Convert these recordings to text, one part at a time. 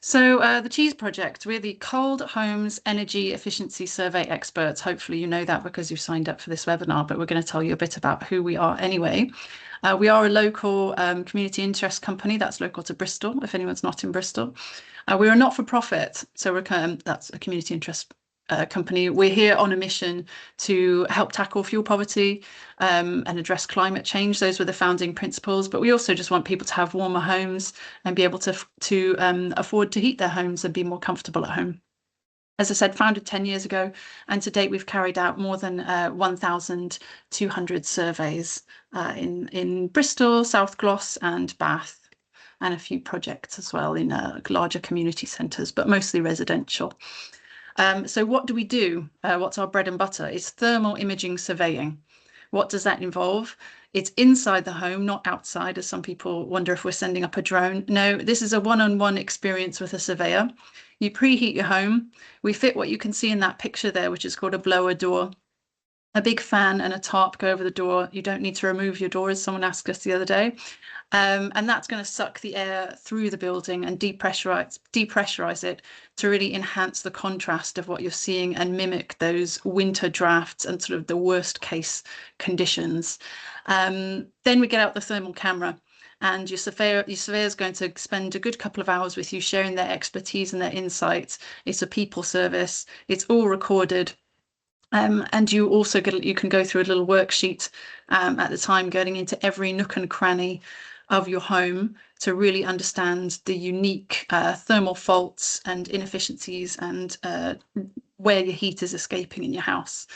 So the Cheese Project, we're the Cold Homes Energy Efficiency Survey experts. Hopefully you know that because you've signed up for this webinar, but we're going to tell you a bit about who we are anyway. We are a local community interest company that's local to Bristol, if anyone's not in Bristol. We're a not-for-profit, so that's a community interest company. We're here on a mission to help tackle fuel poverty and address climate change. Those were the founding principles, but we also just want people to have warmer homes and be able to afford to heat their homes and be more comfortable at home. As I said, founded 10 years ago, and to date we've carried out more than 1,200 surveys in Bristol, South Gloss and Bath, and a few projects as well in larger community centres, but mostly residential. So what do we do? What's our bread and butter? It's thermal imaging surveying. What does that involve? It's inside the home, not outside, as some people wonder if we're sending up a drone. No, this is a one-on-one experience with a surveyor. You preheat your home. We fit what you can see in that picture there, which is called a blower door. A big fan and a tarp go over the door. You don't need to remove your door, as someone asked us the other day. And that's going to suck the air through the building and depressurize it to really enhance the contrast of what you're seeing and mimic those winter drafts and sort of the worst case conditions. Then we get out the thermal camera, and your surveyor is going to spend a good couple of hours with you, sharing their expertise and their insights. It's a people service. It's all recorded. And you also you can go through a little worksheet at the time, going into every nook and cranny of your home to really understand the unique thermal faults and inefficiencies and where your heat is escaping in your house.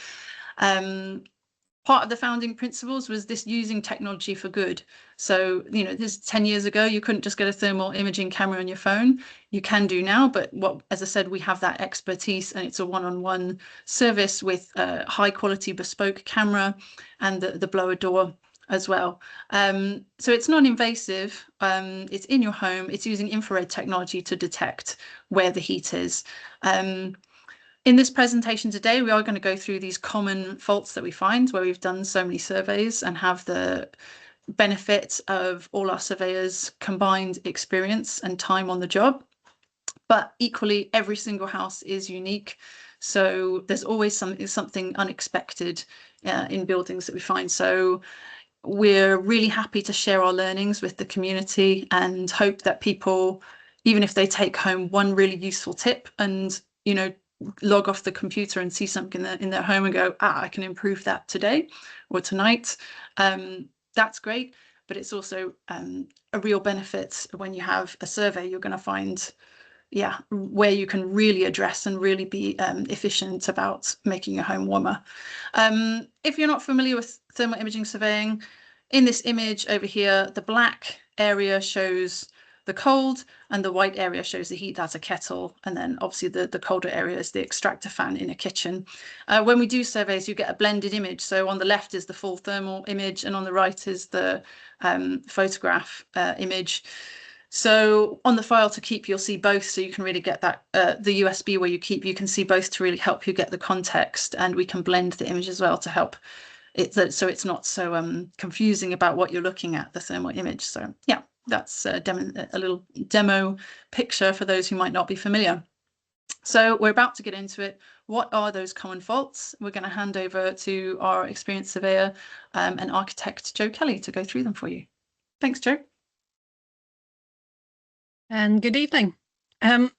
Part of the founding principles was this using technology for good. So, you know, this 10 years ago, you couldn't just get a thermal imaging camera on your phone. You can do now, but as I said, we have that expertise, and it's a one-on-one service with a high quality bespoke camera and the blower door as well. So it's non-invasive, it's in your home, it's using infrared technology to detect where the heat is. In this presentation today, we are going to go through these common faults that we find where we've done so many surveys and have the benefit of all our surveyors' combined experience and time on the job. But equally, every single house is unique. So there's always something unexpected in buildings that we find. So we're really happy to share our learnings with the community and hope that people, even if they take home one really useful tip and, you know, log off the computer and see something in their home and go, I can improve that today or tonight. That's great, but it's also a real benefit when you have a survey. You're going to find, where you can really address and really be efficient about making your home warmer. If you're not familiar with thermal imaging surveying, in this image over here, the black area shows the cold and the white area shows the heat. That's a kettle. And then obviously the colder area is the extractor fan in a kitchen. When we do surveys, you get a blended image. So on the left is the full thermal image and on the right is the photograph image. So on the file to keep, you'll see both, so you can really get that, the USB where you keep, you can see both to really help you get the context, and we can blend the image as well to help it, so it's not so confusing about what you're looking at, the thermal image. So yeah, that's a little demo picture for those who might not be familiar. So we're about to get into it. What are those common faults? We're going to hand over to our experienced surveyor and architect, Joe Kelly, to go through them for you. Thanks, Joe. And good evening. Yeah,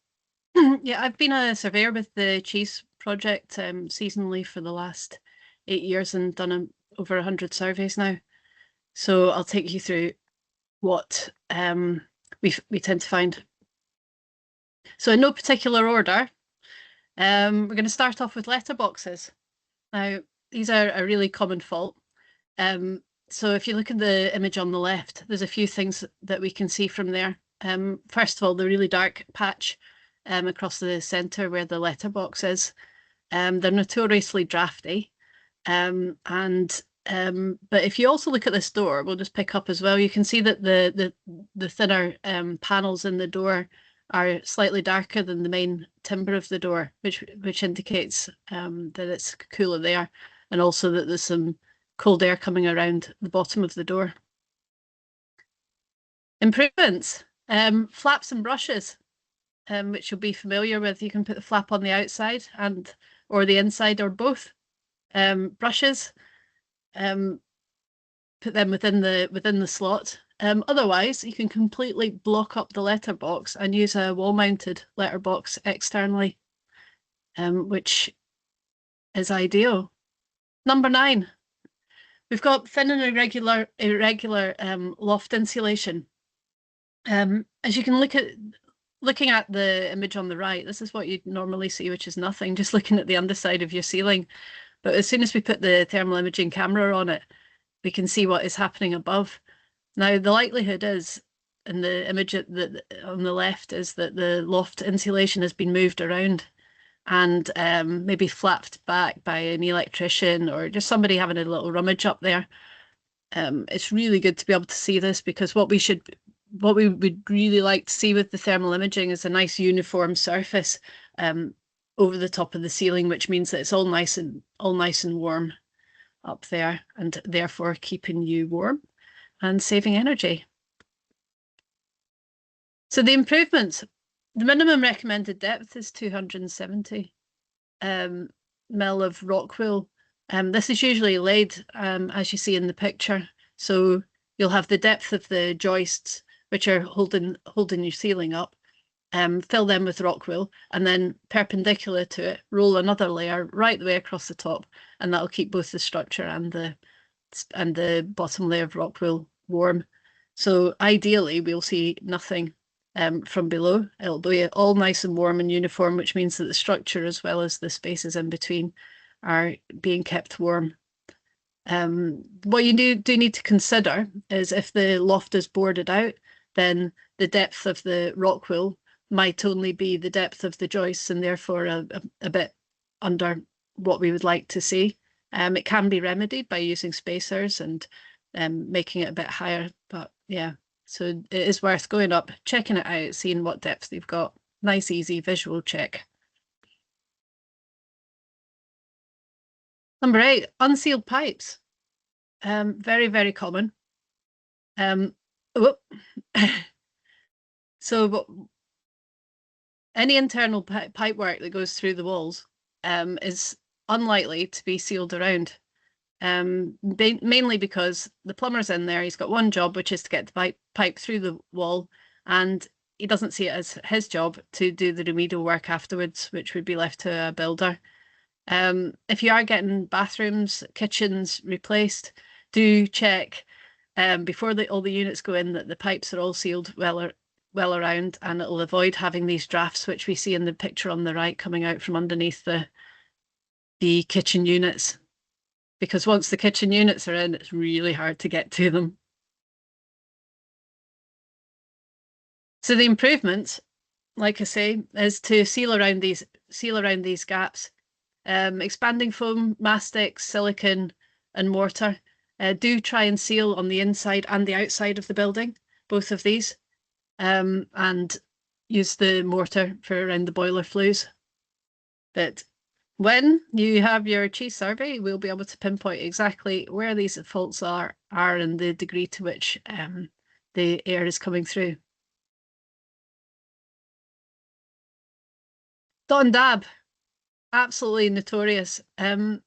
I've been a surveyor with the Cheese Project seasonally for the last 8 years and done over 100 surveys now. So I'll take you through what we tend to find. So in no particular order, we're going to start off with letterboxes. Now, these are a really common fault. So if you look at the image on the left, there's a few things that we can see from there. First of all, the really dark patch across the centre where the letterbox is. They're notoriously drafty. But if you also look at this door, we'll just pick up as well, you can see that the thinner panels in the door are slightly darker than the main timber of the door, which indicates that it's cooler there, and also that there's some cold air coming around the bottom of the door. Improvements, flaps and brushes. which you'll be familiar with. You can put the flap on the outside or the inside or both. Brushes, put them within the slot. Otherwise, you can completely block up the letterbox and use a wall-mounted letterbox externally, which is ideal. Number 9, we've got thin and irregular loft insulation. As you can looking at the image on the right, this is what you'd normally see, which is nothing, just looking at the underside of your ceiling. But as soon as we put the thermal imaging camera on it, we can see what is happening above. Now, the likelihood is, in the image on the left, is that the loft insulation has been moved around and maybe flapped back by an electrician or just somebody having a little rummage up there. It's really good to be able to see this, because what we would really like to see with the thermal imaging is a nice uniform surface over the top of the ceiling, which means that it's all nice and warm up there, and therefore keeping you warm and saving energy. So the improvements, the minimum recommended depth is 270 mil of rock wool. This is usually laid as you see in the picture. So you'll have the depth of the joists, which are holding your ceiling up, fill them with rock wool, and then perpendicular to it, roll another layer right the way across the top, and that'll keep both the structure and the bottom layer of rock wool warm. So ideally, we'll see nothing from below. It'll be all nice and warm and uniform, which means that the structure as well as the spaces in between are being kept warm. What you do need to consider is if the loft is boarded out, then the depth of the rock wool might only be the depth of the joists, and therefore a bit under what we would like to see. It can be remedied by using spacers and making it a bit higher, but yeah, so it is worth going up, checking it out, seeing what depth they've got. Nice, easy visual check. Number 8, unsealed pipes. Very, very common. So any internal pipe work that goes through the walls is unlikely to be sealed around, mainly because the plumber's in there. He's got one job, which is to get the pipe through the wall, and he doesn't see it as his job to do the remedial work afterwards, which would be left to a builder. If you are getting bathrooms, kitchens replaced, do check before all the units go in that the pipes are all sealed well around, and it'll avoid having these drafts, which we see in the picture on the right, coming out from underneath the kitchen units. Because once the kitchen units are in, it's really hard to get to them. So the improvement, like I say, is to seal around these gaps. Expanding foam, mastic, silicone, and mortar. Do try and seal on the inside and the outside of the building, both of these, and use the mortar for around the boiler flues. But when you have your cheese survey, we'll be able to pinpoint exactly where these faults are and the degree to which the air is coming through. Dot and dab, absolutely notorious, and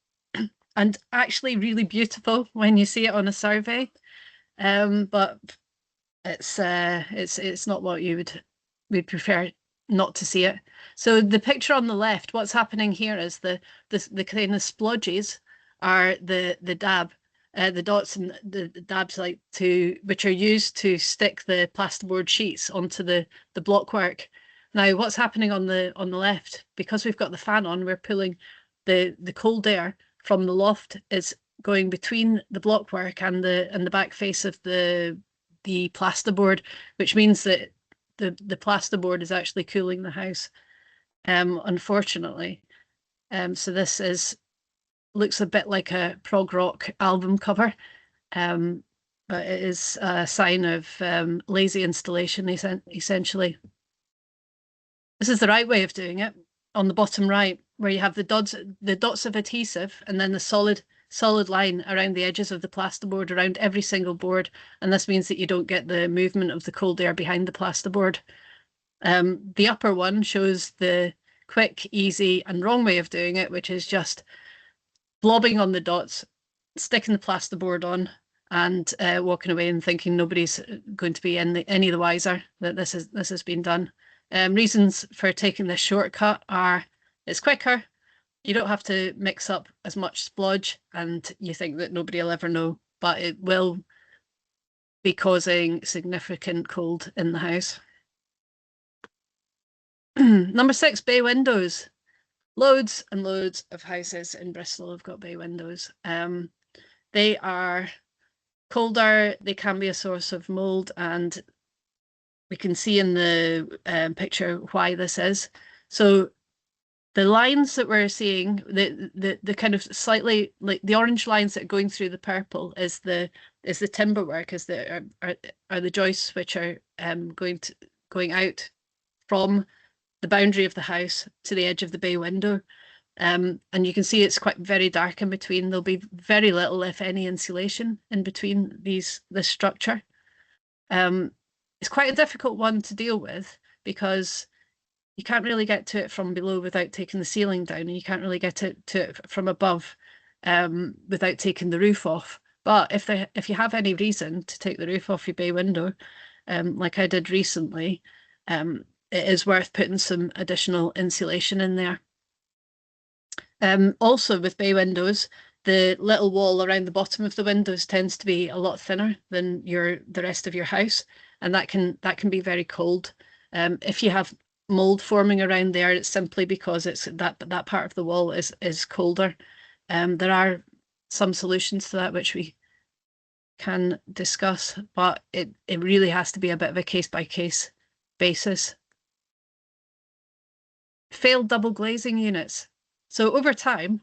actually really beautiful when you see it on a survey, but it's not what we'd prefer not to see it. So the picture on the left, what's happening here is the kind of splodges are the dab, the dots and the dabs which are used to stick the plasterboard sheets onto the blockwork. Now, what's happening on the left, because we've got the fan on, we're pulling the cold air from the loft is going between the blockwork and the back face of the plasterboard, which means that the plasterboard is actually cooling the house, unfortunately. So this looks a bit like a prog rock album cover, but it is a sign of lazy installation, essentially. This is the right way of doing it, on the bottom right, where you have the dots of adhesive and then the solid line around the edges of the plasterboard around every single board, and this means that you don't get the movement of the cold air behind the plasterboard. The upper one shows the quick, easy, and wrong way of doing it, which is just blobbing on the dots, sticking the plasterboard on, and walking away and thinking nobody's going to be any the wiser that this has been done. Reasons for taking this shortcut are it's quicker, you don't have to mix up as much splodge, and you think that nobody will ever know, but it will be causing significant cold in the house. Number 6, bay windows. Loads and loads of houses in Bristol have got bay windows. They are colder, they can be a source of mold, and we can see in the picture why this is. So the lines that we're seeing, the kind of slightly like the orange lines that are going through the purple is the timber work, are the joists which are going out from the boundary of the house to the edge of the bay window. And you can see it's quite very dark in between. There'll be very little, if any, insulation in between this structure. It's quite a difficult one to deal with because you can't really get to it from below without taking the ceiling down, and you can't really get to it from above without taking the roof off. But if you have any reason to take the roof off your bay window, like I did recently, it is worth putting some additional insulation in there. Also with bay windows, the little wall around the bottom of the windows tends to be a lot thinner than the rest of your house, and that can be very cold. If you have mold forming around there, it's simply because it's that part of the wall is colder. There are some solutions to that which we can discuss, but it really has to be a bit of a case-by-case basis. Failed double glazing units. So over time,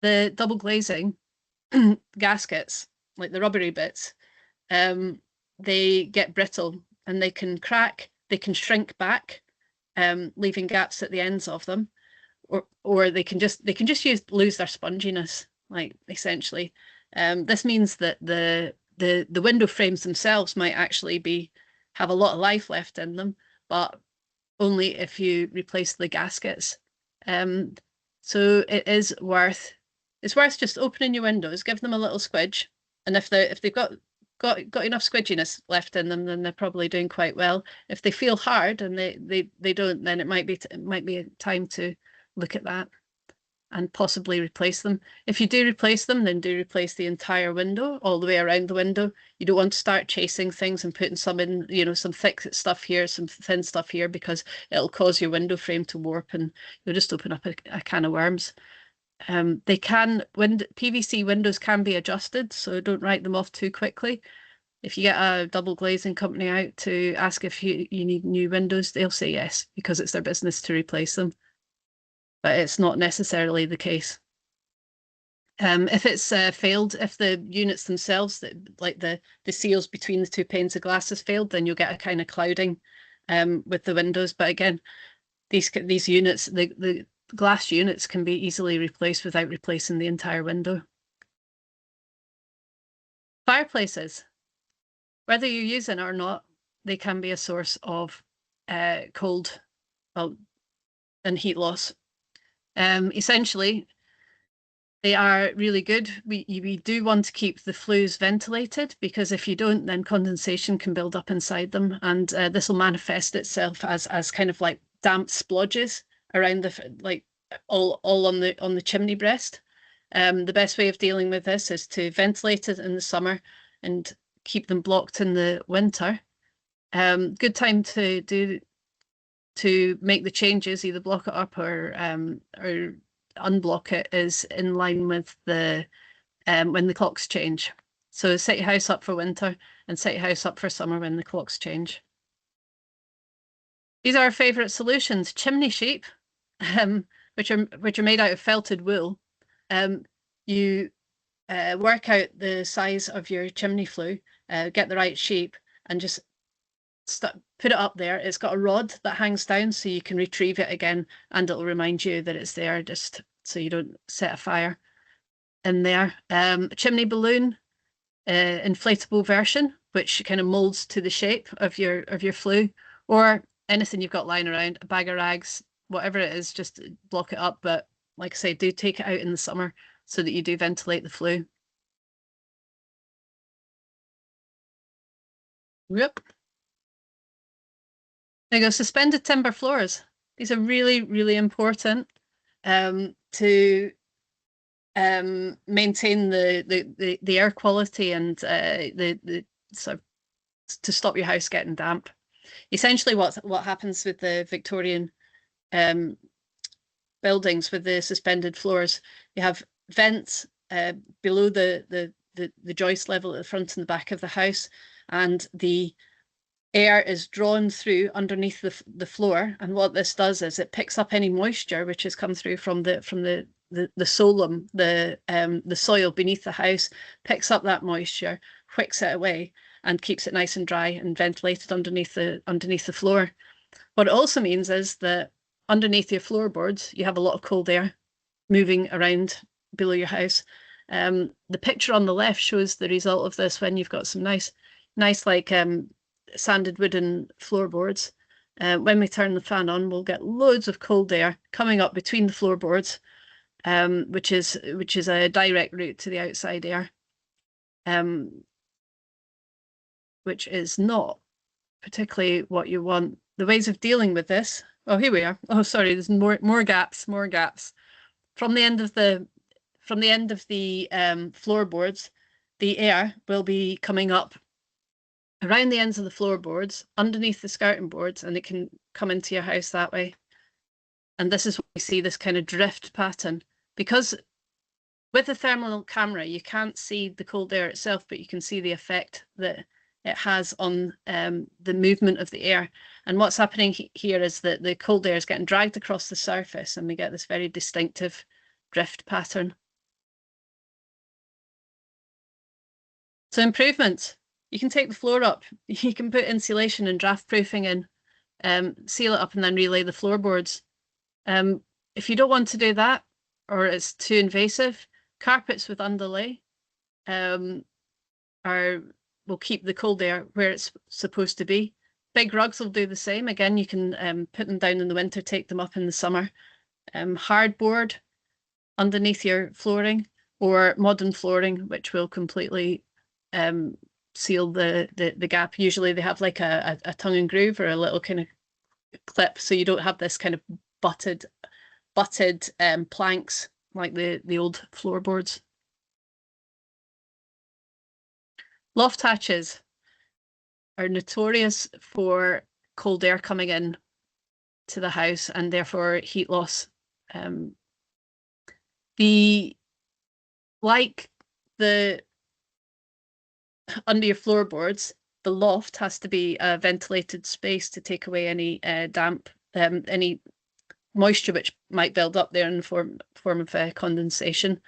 the double glazing gaskets, like the rubbery bits, they get brittle and they can crack, they can shrink back, leaving gaps at the ends of them, or they can just lose their sponginess, like essentially. This means that the window frames themselves might actually have a lot of life left in them, but only if you replace the gaskets. So it's worth just opening your windows, give them a little squidge, and if they've got enough squidginess left in them, then they're probably doing quite well. If they feel hard and they don't, then it might be a time to look at that and possibly replace them. If you do replace them, then do replace the entire window, all the way around the window. You don't want to start chasing things and putting some in, some thick stuff here, some thin stuff here, because it'll cause your window frame to warp and you'll just open up a can of worms. PVC windows can be adjusted, so don't write them off too quickly. If you get a double glazing company out to ask if you need new windows, they'll say yes, because it's their business to replace them. But it's not necessarily the case. If it's failed, if the units themselves, like the seals between the two panes of glass has failed, then you'll get a kind of clouding with the windows. But again, these units, the glass units can be easily replaced without replacing the entire window. Fireplaces, whether you use it or not, they can be a source of cold, and heat loss. Essentially, they are really good. We do want to keep the flues ventilated, because if you don't, then condensation can build up inside them, and this will manifest itself as kind of like damp splodges around all on the chimney breast. The best way of dealing with this is to ventilate it in the summer and keep them blocked in the winter. Good time to make the changes, either block it up or unblock it, is in line with when the clocks change. So set your house up for winter and set your house up for summer when the clocks change. These are our favourite solutions: chimney sheep, which are made out of felted wool. You work out the size of your chimney flue, get the right sheep, and just put it up there. It's got a rod that hangs down, so you can retrieve it again, and it'll remind you that it's there, just so you don't set a fire in there. A chimney balloon, inflatable version, which kind of molds to the shape of your flue, or anything you've got lying around, a bag of rags, whatever it is, just block it up. But like I say, do take it out in the summer so that you do ventilate the flue. Yep. There you go, suspended timber floors. These are really, really important to maintain the air quality and the sort of to stop your house getting damp. Essentially, what happens with the Victorian buildings with the suspended floors, you have vents below the joist level at the front and the back of the house, and the air is drawn through underneath the floor. And what this does is it picks up any moisture which has come through from the solum, the soil beneath the house, picks up that moisture, wicks it away, and keeps it nice and dry and ventilated underneath the floor. What it also means is that underneath your floorboards, you have a lot of cold air moving around below your house. The picture on the left shows the result of this when you've got some nice like sanded wooden floorboards. When we turn the fan on, we'll get loads of cold air coming up between the floorboards, which is a direct route to the outside air, which is not particularly what you want. The ways of dealing with this. Oh, here we are. Oh, sorry. There's more gaps. From the end of the floorboards, the air will be coming up around the ends of the floorboards, underneath the skirting boards, and it can come into your house that way. And this is why we see this kind of drift pattern, because with the thermal camera, you can't see the cold air itself, but you can see the effect that it has on the movement of the air. And what's happening here is that the cold air is getting dragged across the surface, and we get this very distinctive drift pattern. So improvements. You can take the floor up. You can put insulation and draft proofing in, seal it up, and then relay the floorboards. If you don't want to do that, or it's too invasive, carpets with underlay will keep the cold air where it's supposed to be. Big rugs will do the same. Again, you can put them down in the winter, take them up in the summer. Hardboard underneath your flooring, or modern flooring, which will completely seal the gap. Usually they have like a tongue and groove or a little kind of clip, so you don't have this kind of butted planks like the old floorboards. Loft hatches are notorious for cold air coming in to the house and therefore heat loss. Like the under your floorboards, the loft has to be a ventilated space to take away any damp, any moisture which might build up there in the form of condensation.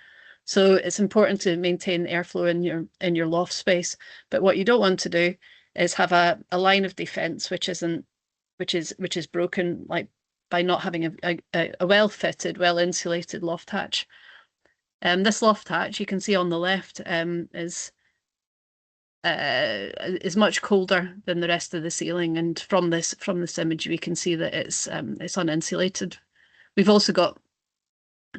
So it's important to maintain airflow in your loft space. But what you don't want to do is have a line of defense which is broken, like by not having a well-fitted, well-insulated loft hatch. This loft hatch you can see on the left is much colder than the rest of the ceiling, and from this image we can see that it's uninsulated. We've also got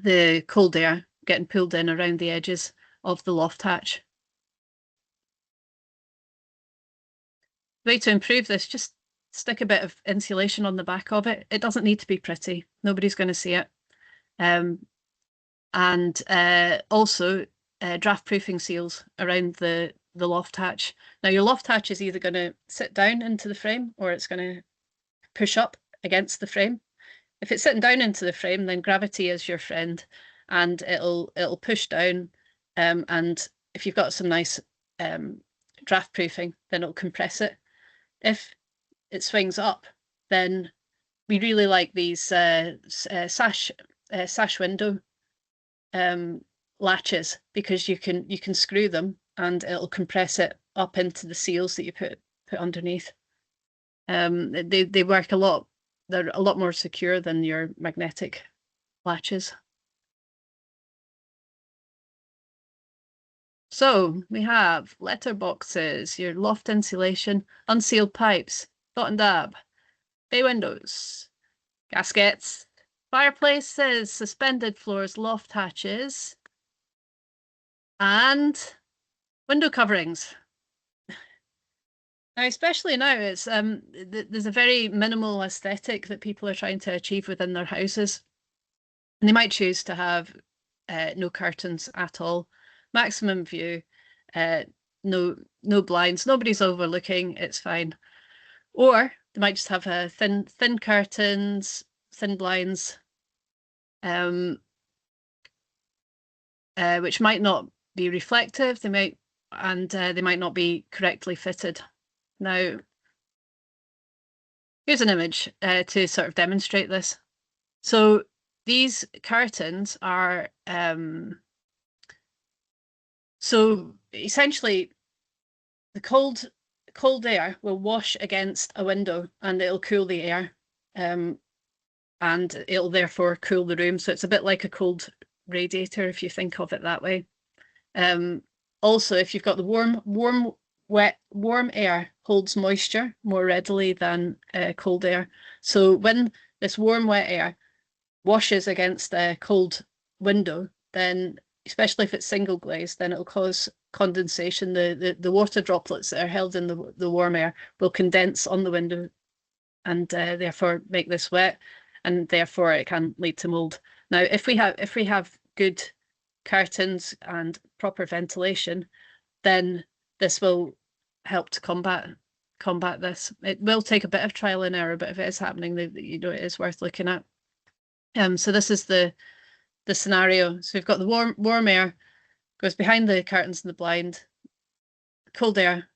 the cold air getting pulled in around the edges of the loft hatch. The way to improve this, just stick a bit of insulation on the back of it. It doesn't need to be pretty. Nobody's going to see it. And also draft proofing seals around the loft hatch. Now your loft hatch is either going to sit down into the frame or it's going to push up against the frame. If it's sitting down into the frame, then gravity is your friend and it'll push down, and if you've got some nice draft proofing, then it'll compress it. If it swings up, then we really like these sash window latches, because you can screw them and it'll compress it up into the seals that you put underneath. They work a lot. They're a lot more secure than your magnetic latches. So we have letter boxes, your loft insulation, unsealed pipes, dot and dab. bay windows, gaskets, fireplaces, suspended floors, loft hatches, and window coverings. Now, especially now, it's there's a very minimal aesthetic that people are trying to achieve within their houses. And they might choose to have no curtains at all, maximum view, no blinds, nobody's overlooking, it's fine. Or they might just have thin curtains, thin blinds, which might not be reflective. They might not be correctly fitted. Now, here's an image to sort of demonstrate this. So these curtains are so essentially the cold air will wash against a window and it'll cool the air, and it'll therefore cool the room. So it's a bit like a cold radiator if you think of it that way. Also, if you've got the warm air holds moisture more readily than cold air. So when this warm, wet air washes against a cold window, then especially if it's single glazed, then it'll cause condensation. The water droplets that are held in the warm air will condense on the window and therefore make this wet, and therefore it can lead to mold. Now, if we have good curtains and proper ventilation, then this will help to combat this. It will take a bit of trial and error, but if it is happening, it is worth looking at. So this is the scenario. So we've got the warm air goes behind the curtains and the blind, cold air,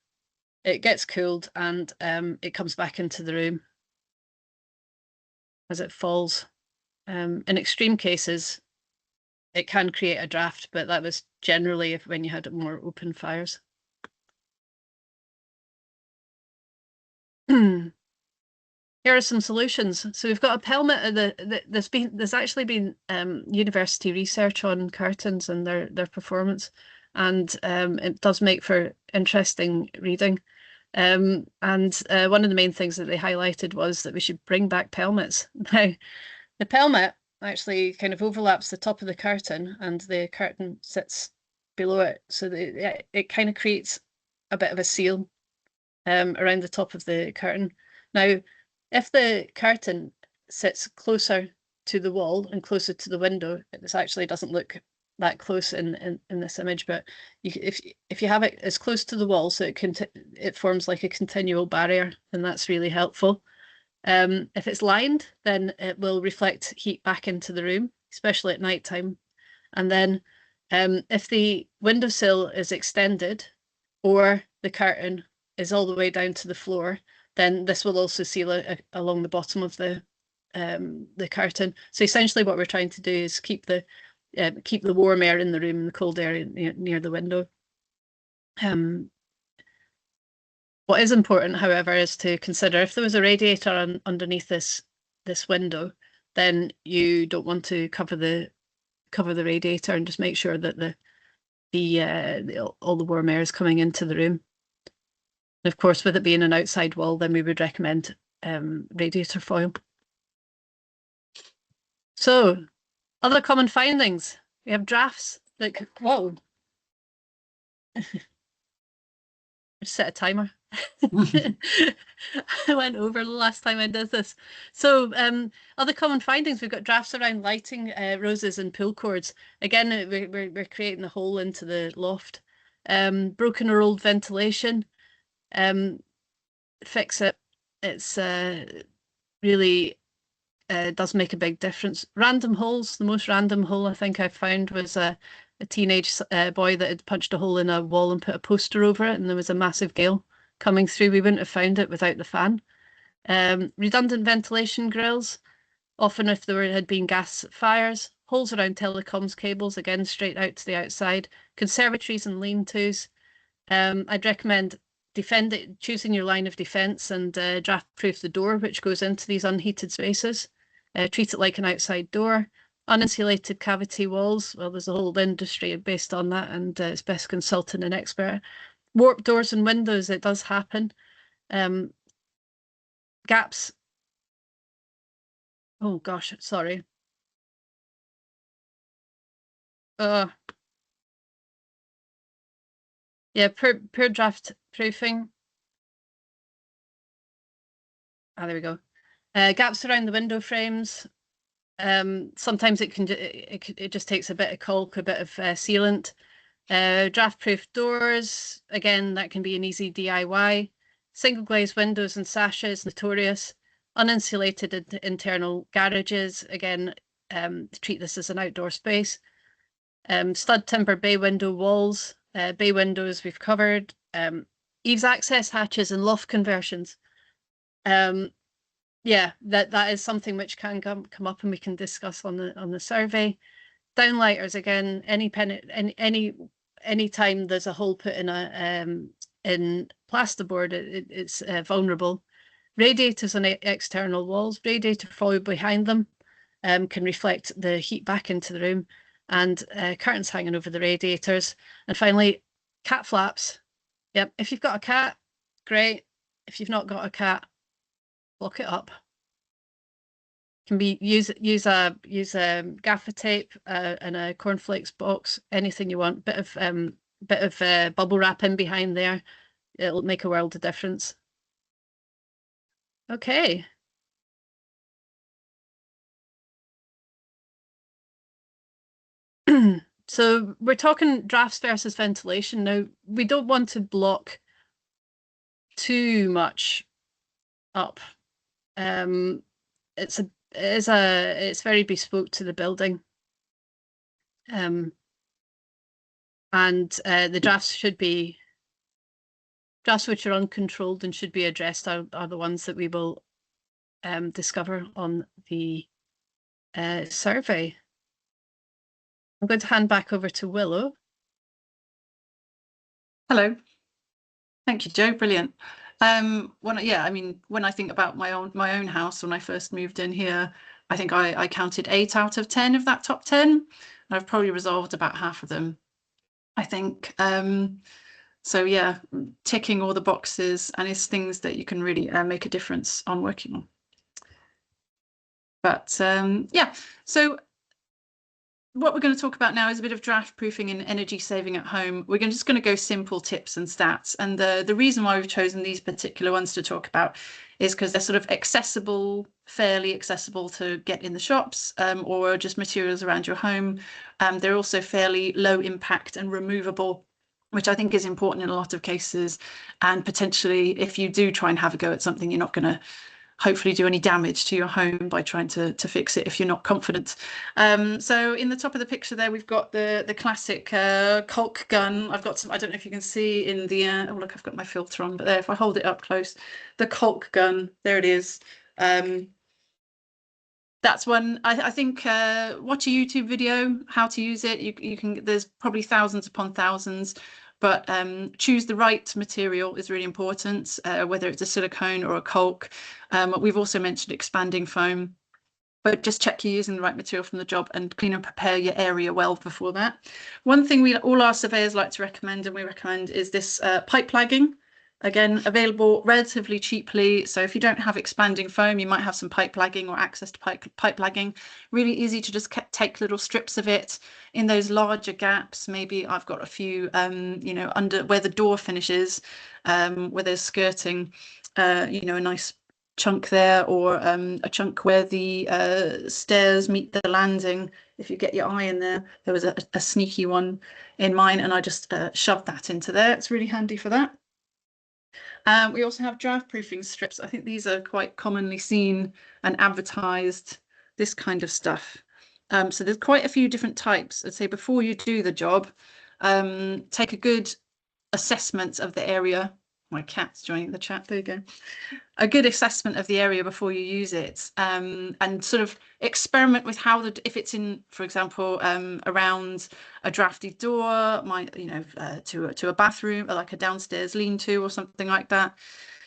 it gets cooled, and it comes back into the room as it falls. In extreme cases, it can create a draft, but that was generally when you had more open fires. Here are some solutions. So we've got a pelmet. There's actually been university research on curtains and their performance, and it does make for interesting reading. And one of the main things that they highlighted was that we should bring back pelmets. Now, the pelmet actually kind of overlaps the top of the curtain, and the curtain sits below it, so that it kind of creates a bit of a seal around the top of the curtain. Now, if the curtain sits closer to the wall and closer to the window, this actually doesn't look that close in this image, but if you have it as close to the wall, so it forms like a continual barrier, then that's really helpful. If it's lined, then it will reflect heat back into the room, especially at night time. And then if the windowsill is extended or the curtain is all the way down to the floor, then this will also seal along the bottom of the curtain. So essentially what we're trying to do is keep the warm air in the room and the cold air near the window. What is important, however, is to consider if there was a radiator underneath this window, then you don't want to cover the radiator, and just make sure that all the warm air is coming into the room. And of course, with it being an outside wall, then we would recommend radiator foil. So, other common findings. We have drafts that whoa. Set a timer. I went over the last time I did this. So other common findings, we've got drafts around lighting, roses and pull cords. Again, we're creating a hole into the loft. Broken or old ventilation. Fix it. It's really does make a big difference. Random holes. The most random hole I think I found was a teenage boy that had punched a hole in a wall and put a poster over it, and there was a massive gale coming through. We wouldn't have found it without the fan. Redundant ventilation grills. Often if there had been gas fires. Holes around telecoms cables, again straight out to the outside. Conservatories and lean-tos. I'd recommend choosing your line of defence and draft-proof the door which goes into these unheated spaces. Treat it like an outside door. Uninsulated cavity walls, well, there's a whole industry based on that, and it's best consulting an expert. Warped doors and windows, it does happen. Gaps Oh gosh, sorry. Uh, yeah, poor draft proofing. Ah, there we go. Gaps around the window frames. Sometimes it just takes a bit of caulk, a bit of sealant. Draft-proof doors, again, that can be an easy DIY. Single glazed windows and sashes, notorious. Uninsulated internal garages, again, treat this as an outdoor space. Stud timber bay window walls, bay windows we've covered. Eaves access hatches and loft conversions. Yeah, that is something which can come up and we can discuss on the survey. Downlighters, again, any time there's a hole put in in plasterboard, it's vulnerable. Radiators on external walls, radiator foil behind them can reflect the heat back into the room, and curtains hanging over the radiators. And finally, cat flaps. Yep, if you've got a cat, great. If you've not got a cat, block it up. Can be use a gaffer tape and a cornflakes box, anything you want. Bit of bubble wrap in behind there. It'll make a world of difference. Okay. So we're talking drafts versus ventilation. Now, we don't want to block too much up. It's very bespoke to the building. And the drafts which are uncontrolled and should be addressed are the ones that we will discover on the survey. I'm going to hand back over to Willow. Hello. Thank you, Jo. Brilliant. When I think about my own house when I first moved in here, I think I counted 8 out of 10 of that top 10. And I've probably resolved about half of them, I think. So yeah, ticking all the boxes, and it's things that you can really make a difference on working on. But yeah, so what we're going to talk about now is a bit of draft proofing and energy saving at home. We're just going to go simple tips and stats. And the reason why we've chosen these particular ones to talk about is because they're sort of accessible, fairly accessible to get in the shops or just materials around your home. They're also fairly low impact and removable, which I think is important in a lot of cases. And potentially, if you do try and have a go at something, you're not going to hopefully do any damage to your home by trying to fix it if you're not confident. So in the top of the picture there, we've got the classic caulk gun. I've got some, I don't know if you can see in the, oh look, I've got my filter on, but there, if I hold it up close, the caulk gun, there it is. That's one, I think, watch a YouTube video, how to use it. You can, there's probably thousands upon thousands. But choose the right material is really important, whether it's a silicone or a caulk. We've also mentioned expanding foam, but just check you're using the right material from the job and clean and prepare your area well before that. One thing all our surveyors like to recommend, and we recommend, is this pipe lagging. Again, available relatively cheaply. So if you don't have expanding foam, you might have some pipe lagging or access to pipe lagging. Really easy to just take little strips of it in those larger gaps. Maybe I've got a few, under where the door finishes, where there's skirting, a nice chunk there, or a chunk where the stairs meet the landing. If you get your eye in there, there was a sneaky one in mine, and I just shoved that into there. It's really handy for that. We also have draft proofing strips. I think these are quite commonly seen and advertised, this kind of stuff. So there's quite a few different types. I'd say before you do the job, take a good assessment of the area. My cat's joining the chat, there you go. A good assessment of the area before you use it, and sort of experiment with how if it's in, for example, around a drafty door, to a bathroom, or like a downstairs lean-to or something like that.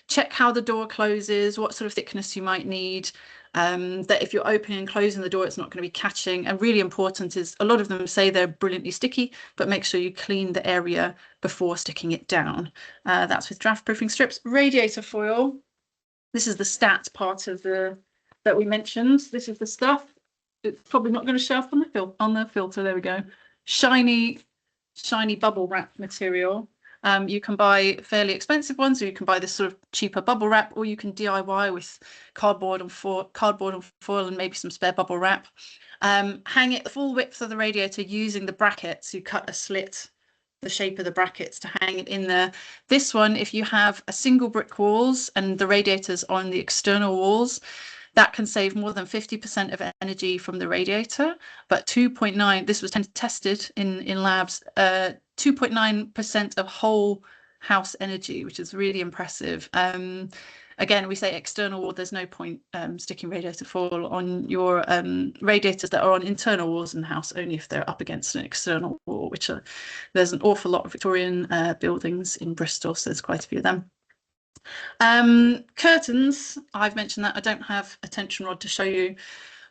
Check how the door closes, what sort of thickness you might need. That if you're opening and closing the door, it's not going to be catching. And really important is, a lot of them say they're brilliantly sticky, but make sure you clean the area before sticking it down. That's with draft proofing strips. Radiator foil. This is the stats part of the that we mentioned. This is the stuff. It's probably not going to show up on the filter. There we go. Shiny bubble wrap material. You can buy fairly expensive ones, or you can buy this sort of cheaper bubble wrap, or you can DIY with cardboard and foil and maybe some spare bubble wrap. Hang it the full width of the radiator using the brackets. You cut a slit, the shape of the brackets, to hang it in there. This one, if you have a single brick walls and the radiators on the external walls, that can save more than 50% of energy from the radiator. But 2.9, this was tested in labs, 2.9% of whole house energy, which is really impressive. Again, we say external wall, there's no point sticking radiator foil on your radiators that are on internal walls in the house, only if they're up against an external wall, which there's an awful lot of Victorian buildings in Bristol, so there's quite a few of them. Curtains, I've mentioned that. I don't have a tension rod to show you,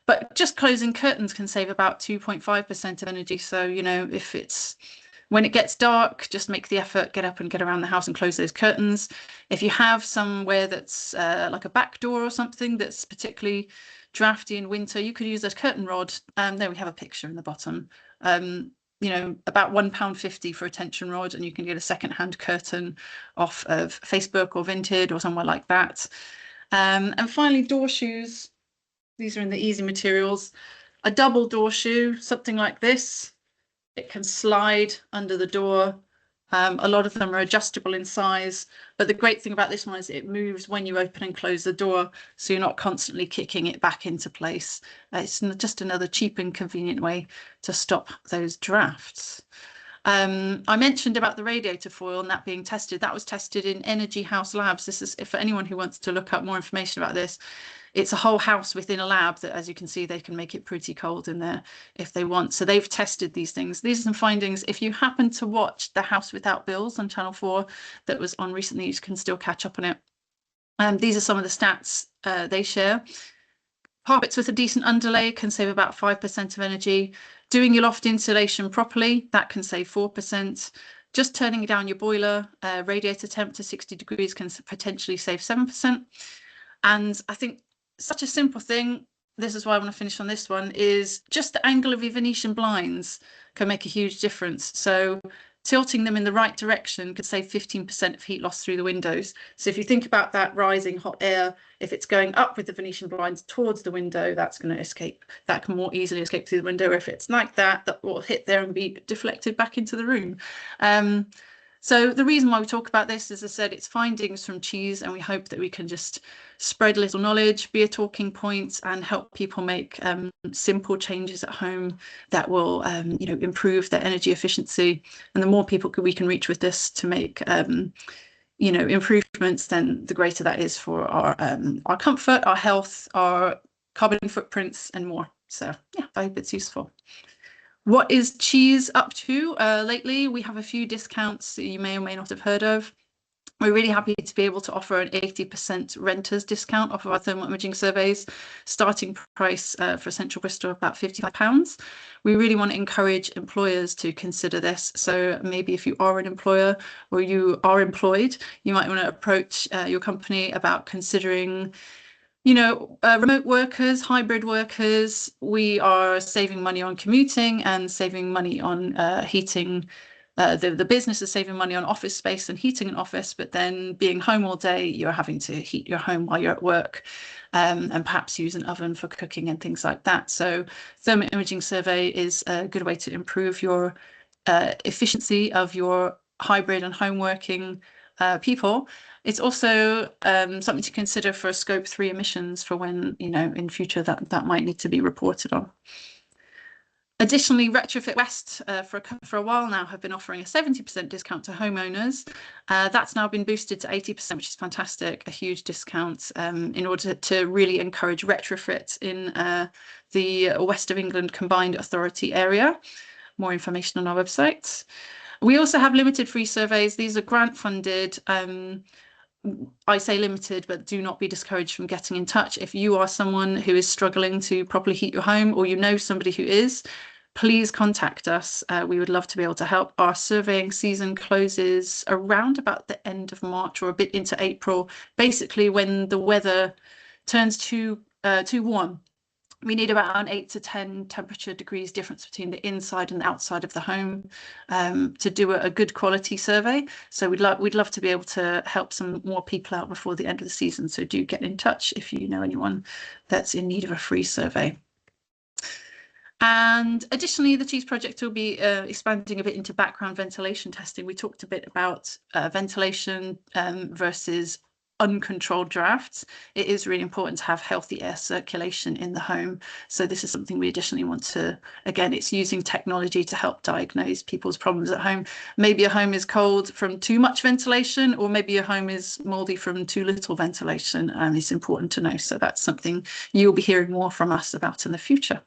but just closing curtains can save about 2.5% of energy. So, you know, if it's when it gets dark, just make the effort, get up and get around the house and close those curtains. If you have somewhere that's like a back door or something that's particularly drafty in winter, you could use a curtain rod. There we have a picture in the bottom. You know, about £1.50 for a tension rod, and you can get a second-hand curtain off of Facebook or Vinted or somewhere like that. And finally, door shoes. These are in the easy materials. A double door shoe, something like this. It can slide under the door. A lot of them are adjustable in size, but the great thing about this one is it moves when you open and close the door, so you're not constantly kicking it back into place. It's just another cheap and convenient way to stop those drafts. I mentioned about the radiator foil and that being tested. That was tested in Energy House Labs. This is, for anyone who wants to look up more information about this, it's a whole house within a lab that, as you can see, they can make it pretty cold in there if they want. So they've tested these things. These are some findings. If you happen to watch The House Without Bills on Channel 4 that was on recently, you can still catch up on it. These are some of the stats they share. Carpets with a decent underlay can save about 5% of energy. Doing your loft insulation properly, that can save 4%. Just turning down your boiler radiator temp to 60 degrees can potentially save 7%. And I think such a simple thing, this is why I want to finish on this one, is just the angle of your Venetian blinds can make a huge difference. So tilting them in the right direction could save 15% of heat loss through the windows. So if you think about that rising hot air, if it's going up with the Venetian blinds towards the window, that's going to escape. That can more easily escape through the window. If it's like that, that will hit there and be deflected back into the room. So the reason why we talk about this, as I said, it's findings from Cheese, and we hope that we can just spread a little knowledge, be a talking point, and help people make simple changes at home that will, you know, improve their energy efficiency. And the more people we can reach with this to make, you know, improvements, then the greater that is for our comfort, our health, our carbon footprints, and more. So yeah, I hope it's useful. What is Cheese up to lately? We have a few discounts that you may or may not have heard of. We're really happy to be able to offer an 80% renters discount off of our thermal imaging surveys, starting price for Central Bristol about £55. We really want to encourage employers to consider this. So maybe if you are an employer or you are employed, you might want to approach your company about considering, you know, remote workers, hybrid workers. We are saving money on commuting and saving money on heating. The business is saving money on office space and heating an office, but then being home all day, you're having to heat your home while you're at work, and perhaps use an oven for cooking and things like that. So thermal imaging survey is a good way to improve your efficiency of your hybrid and home working people. It's also something to consider for Scope 3 emissions for when, you know, in future that might need to be reported on. Additionally, Retrofit West for a while now have been offering a 70% discount to homeowners. That's now been boosted to 80%, which is fantastic, a huge discount in order to really encourage retrofit in the West of England Combined Authority area. More information on our website. We also have limited free surveys. These are grant funded. I say limited, but do not be discouraged from getting in touch. If you are someone who is struggling to properly heat your home, or you know somebody who is, please contact us. We would love to be able to help. Our surveying season closes around about the end of March or a bit into April, basically when the weather turns too too warm. We need about an 8 to 10 temperature degrees difference between the inside and the outside of the home to do a good quality survey. So we'd love to be able to help some more people out before the end of the season. So do get in touch if you know anyone that's in need of a free survey. And additionally, the Cheese Project will be expanding a bit into background ventilation testing. We talked a bit about ventilation versus uncontrolled drafts. It is really important to have healthy air circulation in the home. So this is something we additionally want to, again, it's using technology to help diagnose people's problems at home. Maybe a home is cold from too much ventilation, or maybe your home is moldy from too little ventilation. It's important to know. So that's something you'll be hearing more from us about in the future.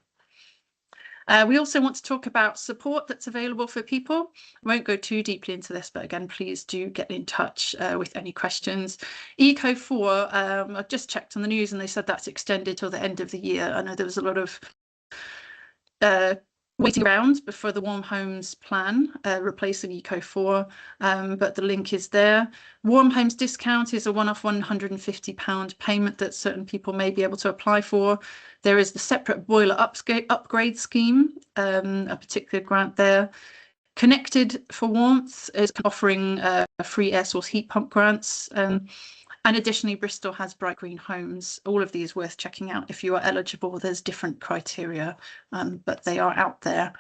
We also want to talk about support that's available for people. I won't go too deeply into this, but again, please do get in touch with any questions. Eco4, I just checked on the news and they said that's extended till the end of the year. I know there was a lot of waiting around before the Warm Homes plan, replacing Eco4, but the link is there. Warm Homes discount is a one-off £150 payment that certain people may be able to apply for. There is the separate boiler upgrade scheme, a particular grant there. Connected for Warmth is offering free air source heat pump grants. And additionally, Bristol has Bright Green Homes. All of these worth checking out if you are eligible. There's different criteria, but they are out there.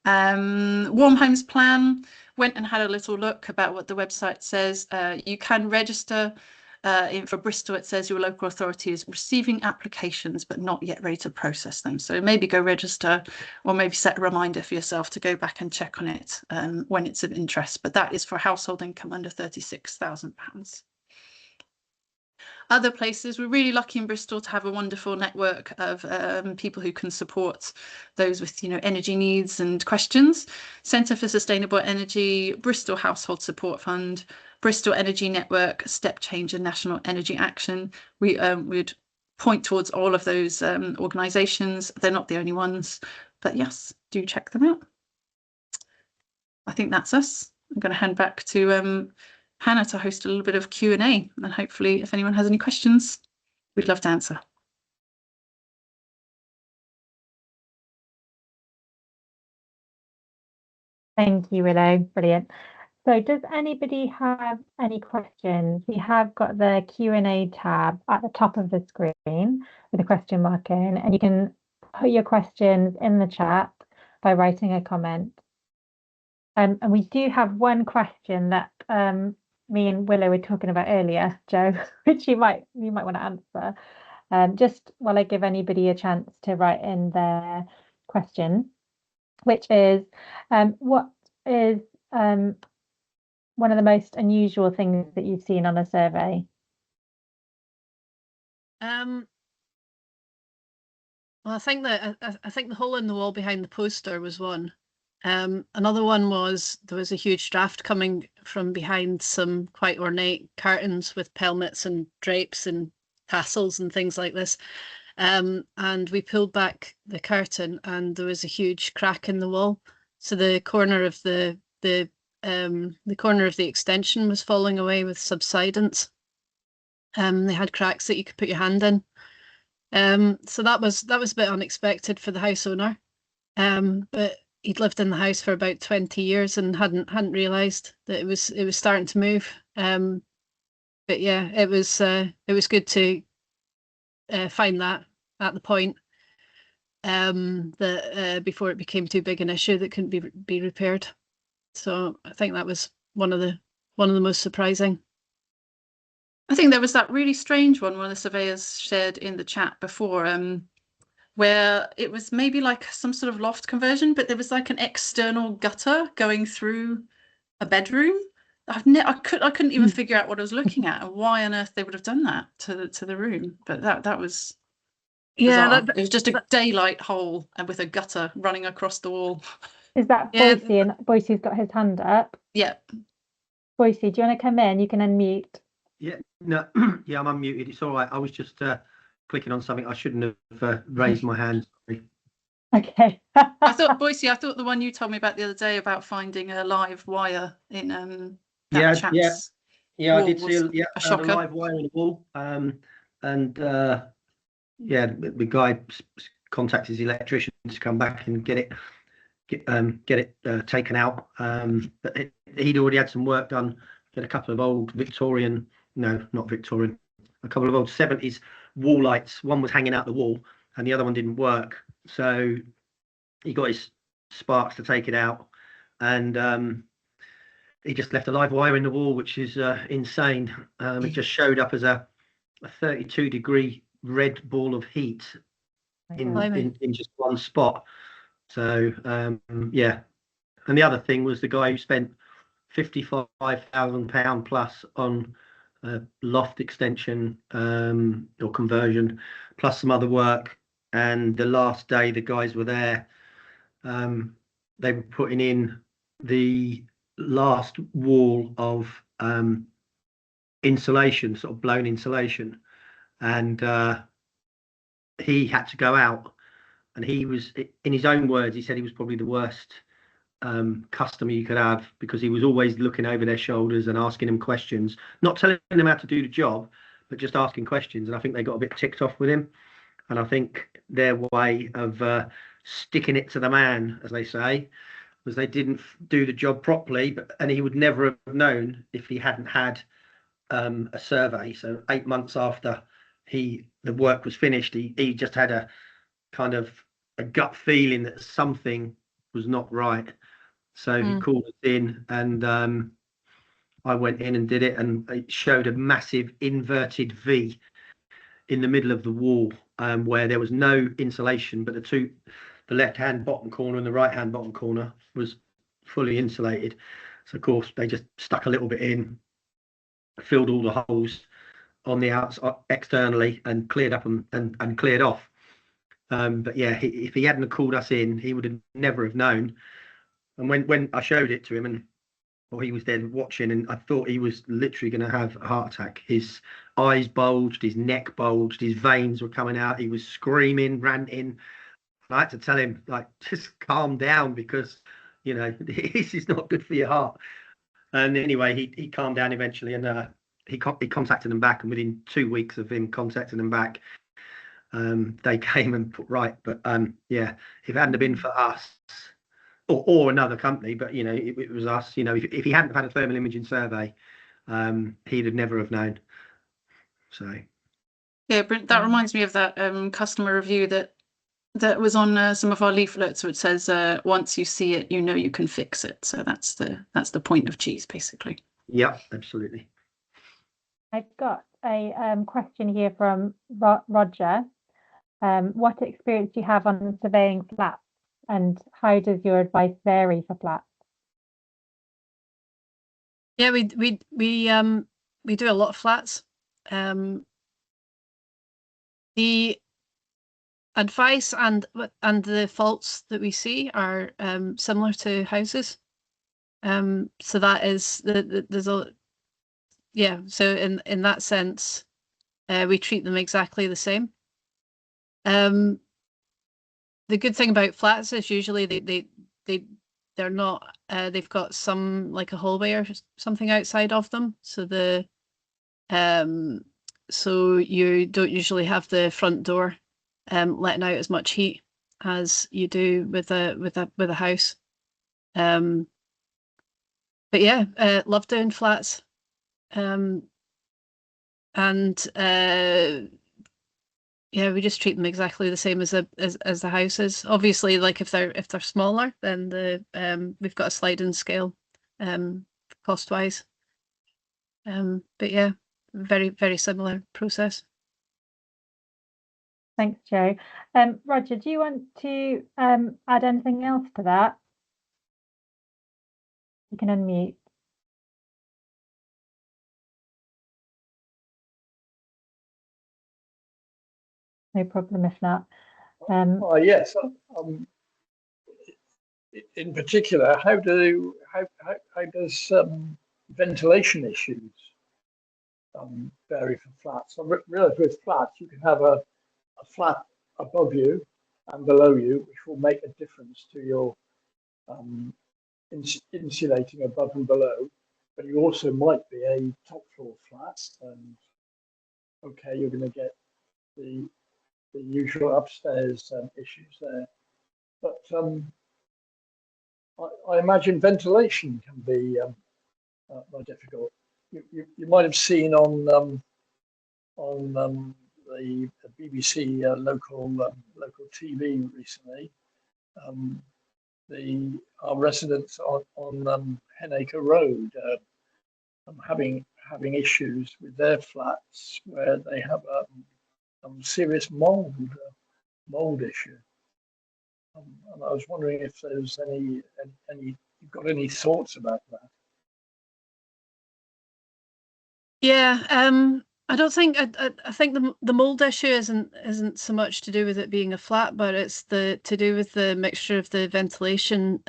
Warm Homes Plan, went and had a little look about what the website says. You can register. For Bristol, it says your local authority is receiving applications but not yet ready to process them. So maybe go register, or maybe set a reminder for yourself to go back and check on it when it's of interest. But that is for household income under £36,000. Other places, we're really lucky in Bristol to have a wonderful network of people who can support those with, energy needs and questions. Centre for Sustainable Energy, Bristol Household Support Fund, Bristol Energy Network, Step Change and National Energy Action. We would point towards all of those organisations. They're not the only ones, but yes, do check them out. I think that's us. I'm going to hand back to Hannah to host a little bit of Q&A, and hopefully if anyone has any questions, we'd love to answer. Thank you, Willow. Brilliant. So does anybody have any questions? We have got the Q&A tab at the top of the screen with a question mark in, and you can put your questions in the chat by writing a comment. And we do have one question that me and Willow were talking about earlier, Joe, which you might want to answer. Just while I give anybody a chance to write in their question, which is, what is one of the most unusual things that you've seen on a survey? Well, I think the hole in the wall behind the poster was one. Another one was there was a huge draft coming from behind some quite ornate curtains with pelmets and drapes and tassels and things like this. And we pulled back the curtain and there was a huge crack in the wall. So the corner of the corner of the extension was falling away with subsidence. They had cracks that you could put your hand in. So that was a bit unexpected for the house owner. But he'd lived in the house for about 20 years and hadn't realised that it was starting to move. But yeah, it was good to find that at the point that before it became too big an issue that couldn't be repaired. So I think that was one of the most surprising. I think there was that really strange one of the surveyors shared in the chat before, where it was maybe like some sort of loft conversion, but there was like an external gutter going through a bedroom. I couldn't even figure out what I was looking at and why on earth they would have done that to the room. But that was bizarre. It was just a daylight hole and with a gutter running across the wall. Is that Boise? And Boise's got his hand up. Yeah. Boise, do you want to come in? You can unmute. Yeah, no, yeah, I'm unmuted. It's all right. I was just clicking on something. I shouldn't have raised my hand. Sorry. Okay. I thought the one you told me about the other day about finding a live wire in yeah, I did see a shocker. a live wire in the wall, and yeah, the guy contacted his electrician to come back and get it taken out. But he'd already had some work done. He had a couple of old Victorian, no, not Victorian, a couple of old 70s wall lights. One was hanging out the wall, and the other one didn't work. So he got his sparks to take it out, and he just left a live wire in the wall, which is insane. It just showed up as a 32-degree red ball of heat in just one spot. So yeah, and the other thing was the guy who spent £55,000 plus on loft extension or conversion, plus some other work. And the last day the guys were there, they were putting in the last wall of insulation, sort of blown insulation, and he had to go out. And he was, in his own words, he said he was probably the worst customer you could have, because he was always looking over their shoulders and asking them questions, not telling them how to do the job, but just asking questions. And I think they got a bit ticked off with him. And I think their way of sticking it to the man, as they say, was they didn't do the job properly. And he would never have known if he hadn't had a survey. So 8 months after the work was finished, he just had a kind of a gut feeling that something was not right. So he called us in, and I went in and did it, and it showed a massive inverted V in the middle of the wall, where there was no insulation, but the left-hand bottom corner and the right-hand bottom corner was fully insulated. So of course they just stuck a little bit in, filled all the holes on the outside externally, and cleared up and cleared off. But yeah, if he hadn't called us in, he would have never have known. And when I showed it to him, and he was there watching, and I thought he was literally going to have a heart attack. His eyes bulged, his neck bulged, his veins were coming out. He was screaming, ranting. I had to tell him, like, just calm down, because this is not good for your heart. And anyway, he calmed down eventually, and he contacted them back, and within 2 weeks of him contacting them back, they came and put right. But yeah, if it hadn't have been for us or another company, but it was us. If he hadn't have had a thermal imaging survey, he'd have never have known. So yeah, that reminds me of that customer review that was on some of our leaflets, which says once you see it, you can fix it. So that's the point of cheese, basically. Yeah, absolutely. I've got a question here from Roger. What experience do you have on surveying flats, and how does your advice vary for flats? Yeah, we do a lot of flats. The advice and the faults that we see are similar to houses. So that is there's a so in that sense, we treat them exactly the same. The good thing about flats is usually they're not they've got some, like a hallway or something outside of them, so so you don't usually have the front door letting out as much heat as you do with a house. But yeah, love doing flats. And yeah, we just treat them exactly the same as the houses. Obviously, like if they're smaller, then we've got a sliding scale cost wise. But yeah, very, very similar process. Thanks, Jo. Roger, do you want to add anything else to that? You can unmute. No problem if not. Yes. In particular, how does ventilation issues vary for flats? I realise with flats you can have a flat above you and below you, which will make a difference to your insulating above and below. But you also might be a top floor flat, and okay, you're going to get the usual upstairs issues there. But I imagine ventilation can be more difficult. You might have seen on the BBC local TV recently, our residents on Henacre Road having issues with their flats where they have serious mold issue. And I was wondering if there's any you've got any thoughts about that? Yeah, I don't think I think the mold issue isn't so much to do with it being a flat, but it's to do with the mixture of the ventilation,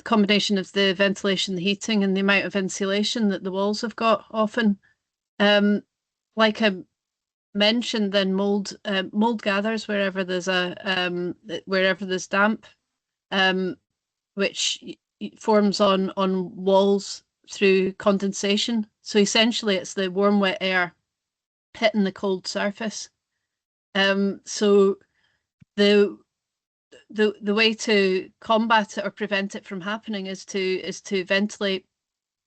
combination of the ventilation, the heating, and the amount of insulation that the walls have got often. Like I mentioned, then mold gathers wherever there's damp, which forms on walls through condensation. So essentially it's the warm wet air hitting the cold surface. So the way to combat it or prevent it from happening is to ventilate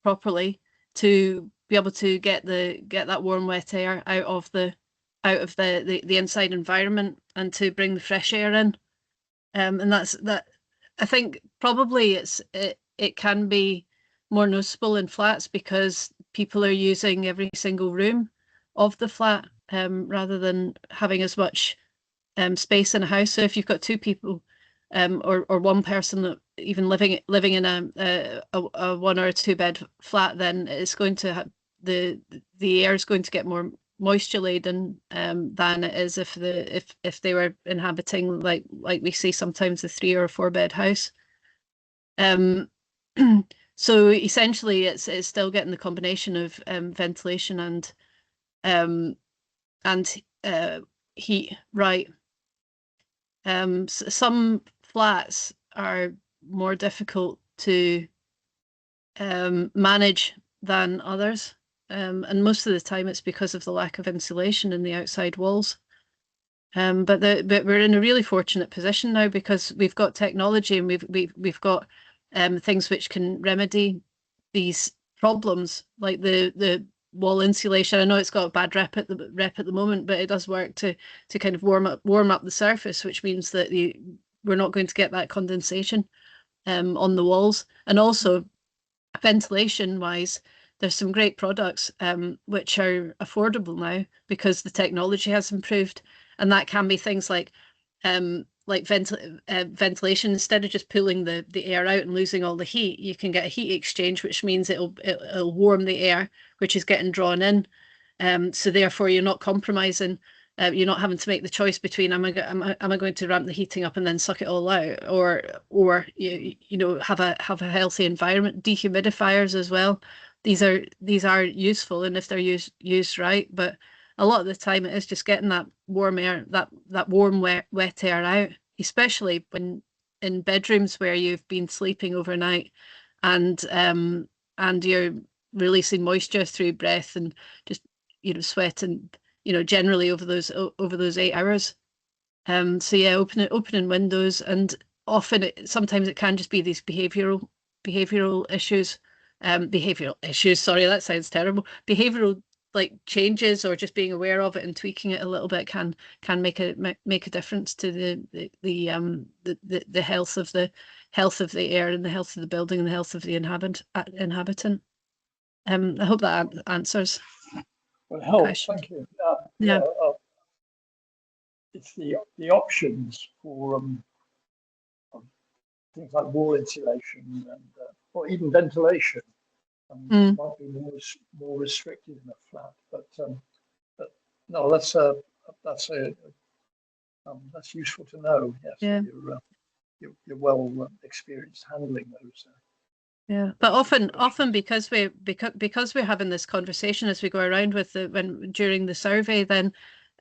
properly, to be able to get that warm wet air out of the inside environment, and to bring the fresh air in. And that's that. I think probably it can be more noticeable in flats because people are using every single room of the flat rather than having as much space in a house. So if you've got two people or one person that even living in a 1 or a 2 bed flat, then it's going to have the air is going to get more moisture laden than it is if they were inhabiting like we see sometimes a 3 or a 4 bed house. So essentially it's still getting the combination of ventilation and heat right. Some flats are more difficult to manage than others, and most of the time it's because of the lack of insulation in the outside walls. But we're in a really fortunate position now because we've got technology and we've got things which can remedy these problems, like the wall insulation. I know it's got a bad rep at the moment, but it does work to kind of warm up the surface, which means that we're not going to get that condensation on the walls. And also ventilation wise, there's some great products which are affordable now because the technology has improved, and that can be things like ventilation. Instead of just pulling the air out and losing all the heat, you can get a heat exchange, which means it'll warm the air which is getting drawn in. So therefore you're not compromising. You're not having to make the choice between am I going to ramp the heating up and then suck it all out, or you know have a healthy environment. Dehumidifiers as well. These are useful, and if they're used right, but a lot of the time it is just getting that warm air, that warm wet air out, especially when in bedrooms where you've been sleeping overnight and you're releasing moisture through breath and just sweat and generally over those 8 hours. So yeah, opening windows, and often sometimes it can just be these behavioral issues. Sorry, that sounds terrible. Behavioral like changes, or just being aware of it and tweaking it a little bit can make a difference to the health of the air and the health of the building and the health of the inhabitant. I hope that answers. Well, helps. Thank you. Yeah. It's the options for things like wall insulation and or even ventilation. Might be more restricted in a flat, but no, that's useful to know. Yes, yeah. You're well experienced handling those. Yeah, but often because we're having this conversation as we go around with during the survey, then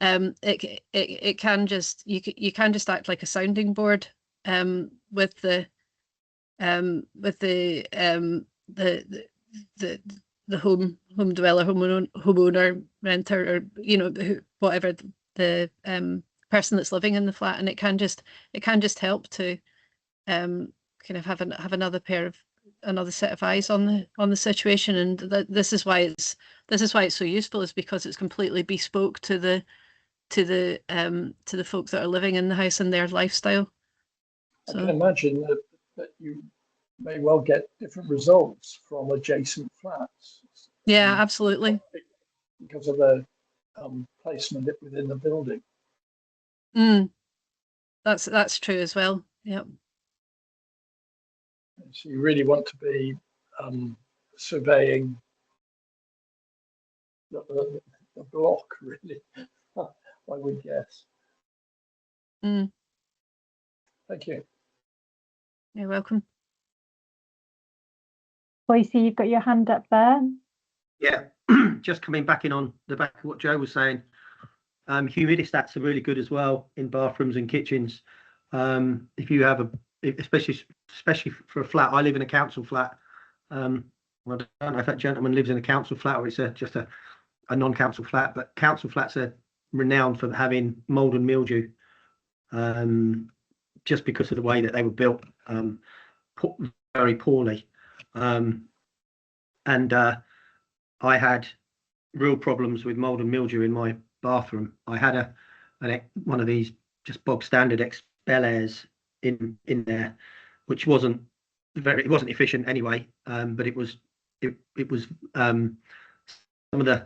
it can just you can just act like a sounding board with the home dweller, homeowner, renter, or whatever the person that's living in the flat, and it can just help to kind of have another set of eyes on the situation. And this is why it's so useful, is because it's completely bespoke to the folk that are living in the house and their lifestyle. So, I can imagine that you may well get different results from adjacent flats. Yeah, absolutely. Because of the placement within the building. That's true as well. Yep. So you really want to be surveying the block, really. I would guess. Thank you. You're welcome. Boise, you've got your hand up there. Yeah, just coming back in on the back of what Joe was saying. Humidistats are really good as well in bathrooms and kitchens. If you have especially for a flat, I live in a council flat. I don't know if that gentleman lives in a council flat or it's just a non-council flat, but council flats are renowned for having mold and mildew, just because of the way that they were built, very poorly. I had real problems with mold and mildew in my bathroom. I had one of these just bog standard expel airs in there, which wasn't efficient anyway, but it was some of the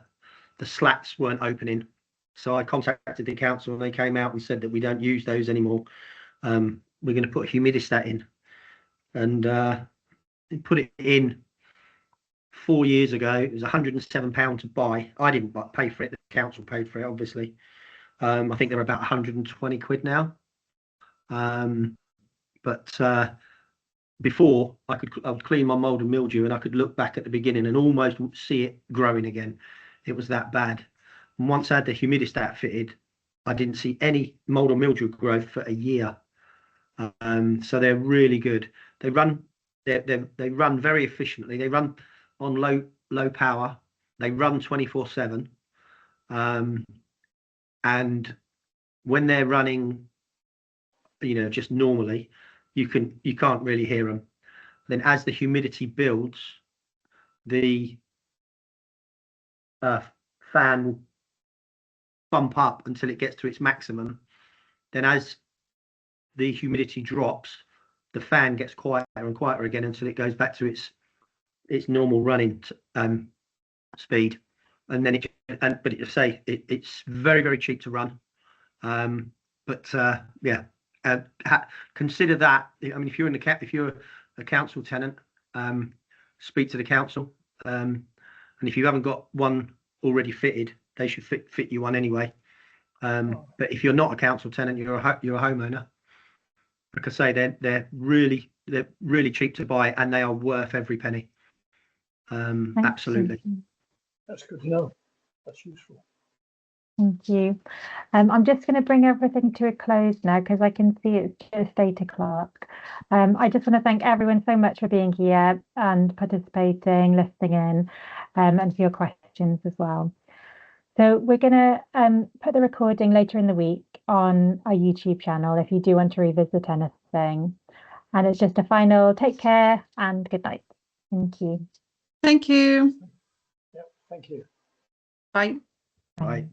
slats weren't opening. So I contacted the council and they came out and said that we don't use those anymore. We're going to put a humidistat in, and put it in 4 years ago. It was £107 to buy. I didn't pay for it. The council paid for it, obviously. I think they're about 120 quid now. But before, I would clean my mold and mildew and I could look back at the beginning and almost see it growing again. It was that bad. And once I had the humidistat fitted, I didn't see any mold or mildew growth for a year. So they're really good. They run very efficiently. They run on low power. They run 24/7. And when they're running, just normally, you can't really hear them. Then as the humidity builds, the fan will bump up until it gets to its maximum. Then as the humidity drops, the fan gets quieter and quieter again until it goes back to its normal running speed. And then it's very, very cheap to run. Consider that. I mean, if you're a council tenant, speak to the council, and if you haven't got one already fitted, they should fit you one anyway. But if you're not a council tenant, you're a homeowner. Like I say, they're really cheap to buy, and they are worth every penny. Absolutely. That's good to know. That's useful. Thank you. I'm just going to bring everything to a close now because I can see it's just 8 o'clock. I just want to thank everyone so much for being here and participating, listening in, and for your questions as well. So we're going to put the recording later in the week on our YouTube channel if you do want to revisit anything. And it's just a final take care and good night. Thank you. Thank you. Yep, thank you. Bye. Bye.